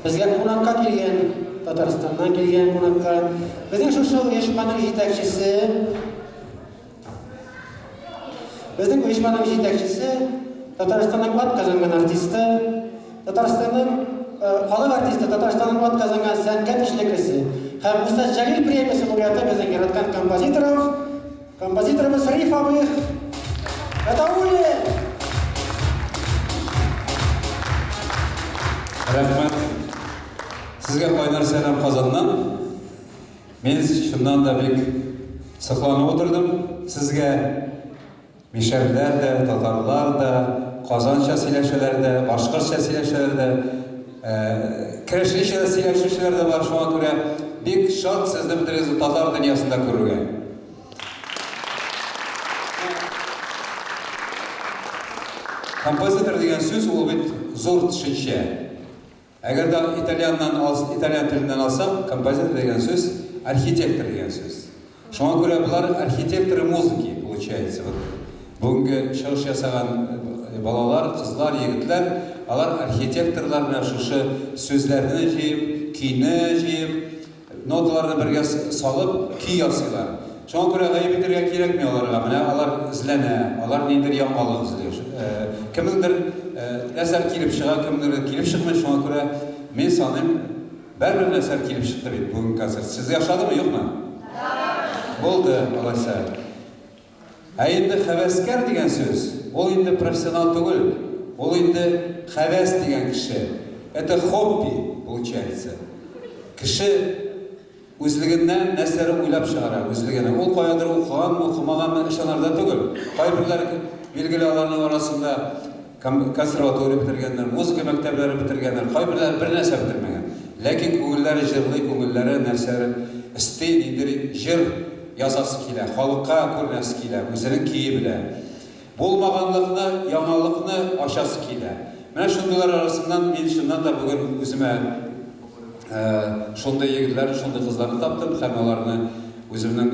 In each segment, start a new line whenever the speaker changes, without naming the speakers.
Bizga qonaqqa kelgan, Tataristondan kelgan qonaqqa. Bizning shu uyushmaning yetakchisi Tataristonning ot qozongan artisti, Tataristonning xalq artisti, Tataristonning ot qozongan san'at ishligisi ham Ustoz Jalil premiyasi laureati bizning yaratgan kompozitorimiz Rif abi. Qatavuli.
Rahmat. Sizga qaynar selam Qozondan. Men shundan da bek saqlanib o'tirdim. Sizga Misharlar da, Tatarlar da, Qozoncha silashalarda, boshqacha silashalarda, kirishli silashishlarda var. Shunga ko'ra bek shod sizni biringiz Tatar dunyosida ko'rgan. Kompozitor degan so'z u bit zo'r tushuncha. Agar da italyan tilinden alsam, kompozitor degan so'z arxitektor degan so'z. Shunga ko'ra bular arxitektor muziki получается. Bunga шығыш жасаған балалар, qizlar, yigitlar, алар arxitektorlar bilan shu so'zlarni jiyib, kuyni jiyib, notalarni birga solib, kuy yasaylar. Shunga ko'ra g'ayib etirga kerakmi ularga? Mana ular izlana, ular nedir yangilik izlaydi. Kimdir nasar kelib chiqa, kimdir kelib chiqmay. Shunga ko'ra men sanim baribir nasar kelib chiqdi deb bugun konsert. Siz yashadimi, yo'qmi? Bo'ldi, alaysa. Endi havaskar degan so'z, ol endi professional tugul, ol endi havas degan kishi. Это хобби получается. Kishi o'zligidan narsani o'ylab chiqaradi, o'zligini. Ol qo'yadir, o'qiganmi, o'qimaganmi ishonarda tugul. Qaybilar belgilarning orasida konservatoriya bitirganlar, muzika maktablari bitirganlar, qaybilar bir narsa bitirmagan. Lekin ko'ngillari jirli, ko'ngillari narsani istaydi, jir yazası kile, xalqqa ko'rnasi kile, o'zining kiyi bilan. Bo'lmaganlikni, yangilikni aşası kile. Mana shundalar arasından men shundan da bugun o'zimga shunday yigitlar, shunday qizlarni topdim, ham ularni o'zimning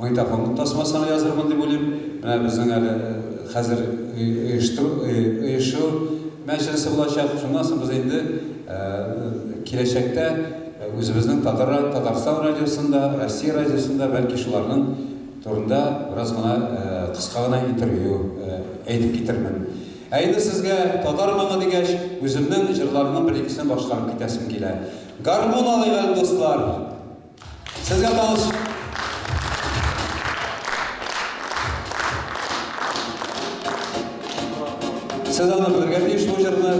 magnitofon tasmasini yozdirman deb o'ylayman. Mana bizning hali hozir uyushuv majlisi bo'lacak. Shundan so'ng biz endi kelajakda o'zimizning Tatariston radiosunda, Rossiya radiosunda balki shularning turida biroz mana qisqagina intervyu aytib ketirman. Endi sizga Tatar manga degach, o'zimning ijrolarimning bir-ikkisini boshqarib ketasim keladi. Garmon olaylik do'stlar. Sizga tanish. Siz ana birga shu ijroni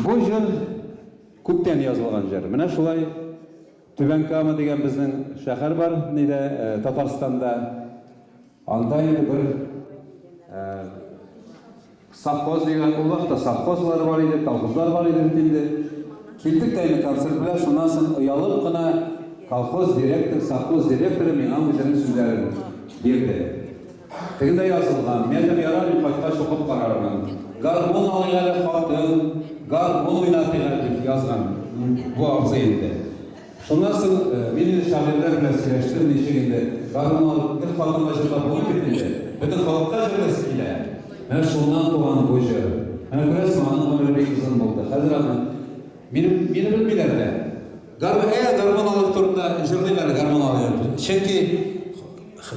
Bu jır күптен yazılgan jır. Менә шулай Түбән Кама дигән безнең шәһәр бар, ниде Татарстанда. Анда инде бер совхоз дигән улакта совхозлар бар иде, колхозлар бар иде инде. Килдек тәйне концерт белән, шуннан соң уялып кына колхоз директор, совхоз директоры миңа үзенең сүзләрен бирде. Тегендә язылган, мен дә ярар кайткач укып карармын. Гармон алган хатын, гармон уйнатыйлар дип язган. Бу абзый инде. Шуннан соң мине шагыйрьләр белән сөйләштем, ничек инде гармон алып бер хатынга җырлап булып китте. Бөтен халыкка җырлыйсы килә. Менә шуннан туган бу җыр. Менә күрәсең, аның гомере бик озын булды. Хәзер аны мине белмиләр дә. Гармон алып турында җырлыйлар гармон алып. Чөнки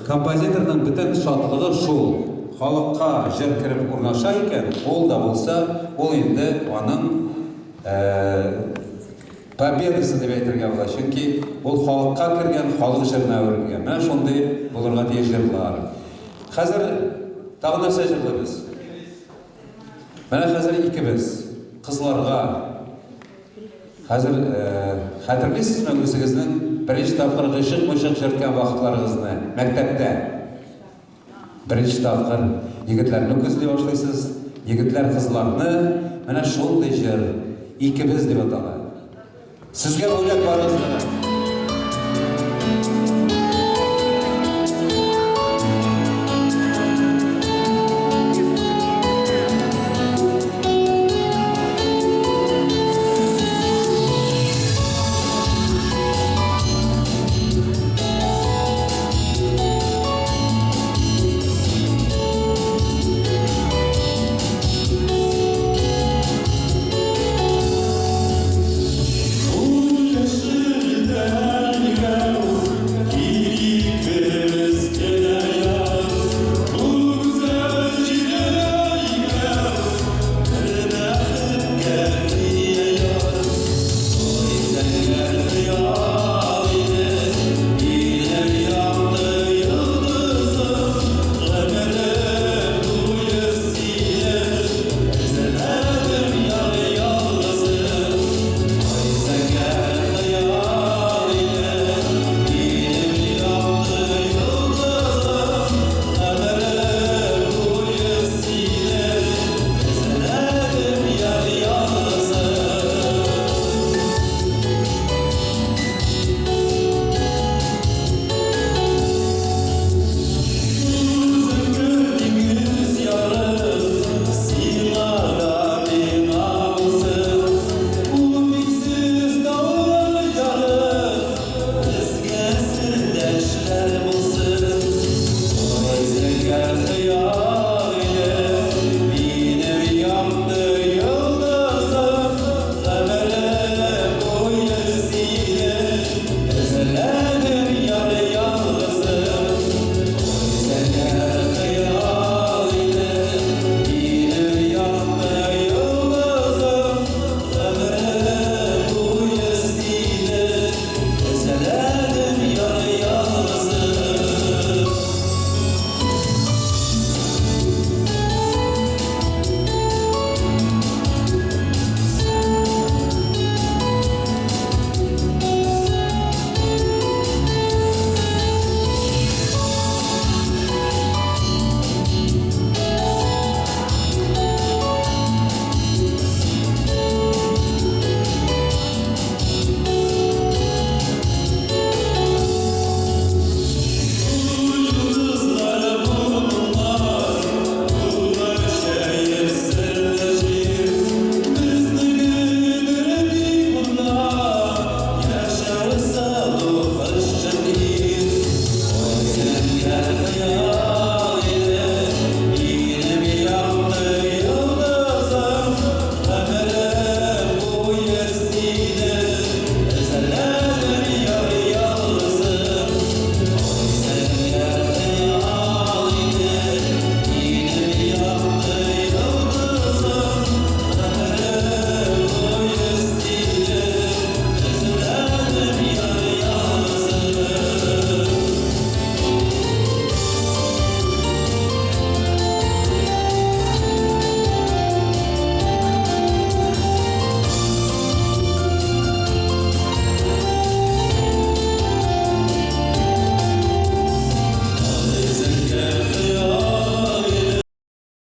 композиторның бөтен шатлыгы шул. Халыкка җыр кирип урнаша икән, ул да булса, ул инде аның победасы дип әйтергә була. Чөнки ул халыкка кергән, халык җырына әверелгән. Менә шундый булырга тиеш җырлар. Хәзер тагын нәрсә җырлыйбыз. Менә хәзер икебез кызларга хәзер хәтерлисезме үзегезнең беренче тапкыр гыйшык җырткан вакытларыгызны мәктәптә? Беренче тапкыр егетләрне күзли башлыйсыз, егетләр кызларны менә шундый җыр икебез дип атала. Сезгә уйлап барыгыз.